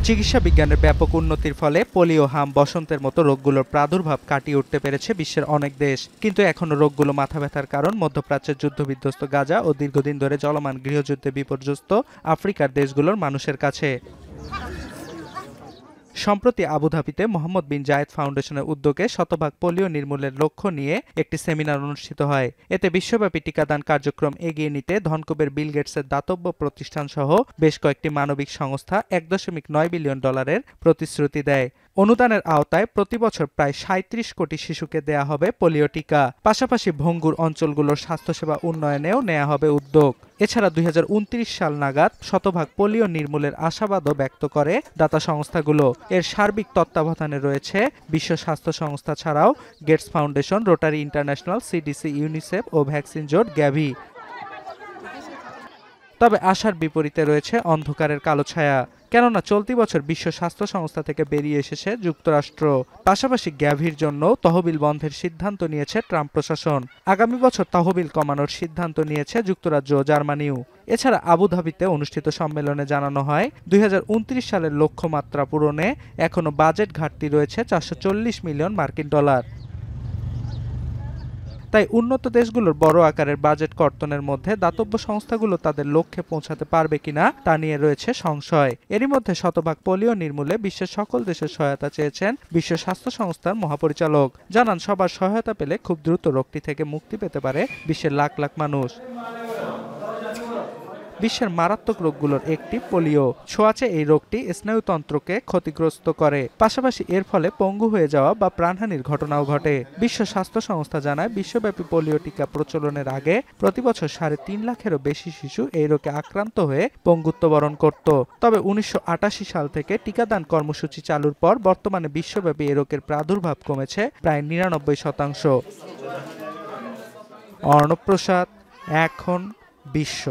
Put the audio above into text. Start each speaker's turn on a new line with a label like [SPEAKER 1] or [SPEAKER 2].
[SPEAKER 1] চিকিৎসা বিজ্ঞানের ব্যাপক উন্নতির ফলে পোলিও, হাম, বসন্তের মতো রোগগুলোর প্রাদুর্ভাব কাটিয়ে উঠতে পেরেছে বিশ্বের অনেক দেশ। কিন্তু এখনো রোগগুলো মাথা ব্যথার কারণ মধ্যপ্রাচ্যের যুদ্ধবিধ্বস্ত গাজা ও দীর্ঘদিন ধরে চলমান গৃহযুদ্ধে বিপর্যস্ত আফ্রিকার দেশগুলোর মানুষের কাছে। সম্প্রতি আবুধাবিতে মোহাম্মদ বিন জায়েদ ফাউন্ডেশনের উদ্যোগে শতভাগ পোলিও নির্মূলের লক্ষ্য নিয়ে একটি সেমিনার অনুষ্ঠিত হয়। এতে বিশ্বব্যাপী টিকাদান কার্যক্রম এগিয়ে নিতে ধনকুবের বিল গেটসের দাতব্য প্রতিষ্ঠান সহ বেশ কয়েকটি মানবিক সংস্থা $1.9 বিলিয়ন প্রতিশ্রুতি দেয়। অনুদানের আওতায় প্রতি বছর প্রায় 37 কোটি শিশুকে দেয়া হবে পোলিও টিকা। পাশাপাশি ভঙ্গুর অঞ্চলগুলোর স্বাস্থ্যসেবা উন্নয়নেও নেওয়া হবে উদ্যোগ। এছাড়া 2029 সাল নাগাদ শতভাগ পোলিও নির্মূলের আশাবাদও ব্যক্ত করে দাতা সংস্থাগুলো। এর সার্বিক তত্ত্বাবধানে রয়েছে বিশ্ব স্বাস্থ্য সংস্থা ছাড়াও Gates Foundation, Rotary International, CDC, UNICEF ও ভ্যাকসিন জোট গ্যাভি। তবে আশার বিপরীতে রয়েছে অন্ধকারের কালো ছায়া। কেননা চলতি বছর বিশ্ব স্বাস্থ্য সংস্থা থেকে বেরিয়ে এসেছে যুক্তরাষ্ট্র। পাশাপাশি গ্যাভির জন্য তহবিল বন্ধের সিদ্ধান্ত নিয়েছে ট্রাম্প প্রশাসন। আগামী বছর তহবিল কমানোর সিদ্ধান্ত নিয়েছে যুক্তরাজ্য ও জার্মানিও। এছাড়া আবুধাবিতে অনুষ্ঠিত সম্মেলনে জানানো হয় 2029 সালের লক্ষ্যমাত্রা পূরণে এখনো বাজেট ঘাটতি রয়েছে $440 মিলিয়ন। তাই উন্নত দেশগুলোর বড় আকারের বাজেট কর্তনের মধ্যে দাতব্য সংস্থাগুলো তাদের লক্ষ্যে পৌঁছাতে পারবে কিনা তা নিয়ে রয়েছে সংশয়। এরই মধ্যে শতভাগ পোলিও নির্মূলে বিশ্বের সকল দেশের সহায়তা চেয়েছেন বিশ্ব স্বাস্থ্য সংস্থার মহাপরিচালক। জানান, সবার সহায়তা পেলে খুব দ্রুত রোগটি থেকে মুক্তি পেতে পারে বিশ্বের লাখ লাখ মানুষ। বিশ্বের মারাত্মক রোগগুলোর একটি পোলিও। ছোঁয়াচে এই রোগটি স্নায়ুতন্ত্রকে ক্ষতিগ্রস্ত করে। পাশাপাশি এর ফলে পঙ্গু হয়ে যাওয়া বা প্রাণহানির ঘটনাও ঘটে। বিশ্ব স্বাস্থ্য সংস্থা জানায়, বিশ্বব্যাপী পোলিও টিকা প্রচলনের আগে প্রতি বছর 3.5 লাখেরও বেশি শিশু এই রোগে আক্রান্ত হয়ে পঙ্গুত্ব বরণ করত। তবে 1988 সাল থেকে টিকাদান কর্মসূচি চালুর পর বর্তমানে বিশ্বব্যাপী এই রোগের প্রাদুর্ভাব কমেছে প্রায় 99%। অর্ণব প্রসাদ, এখন বিশ্ব।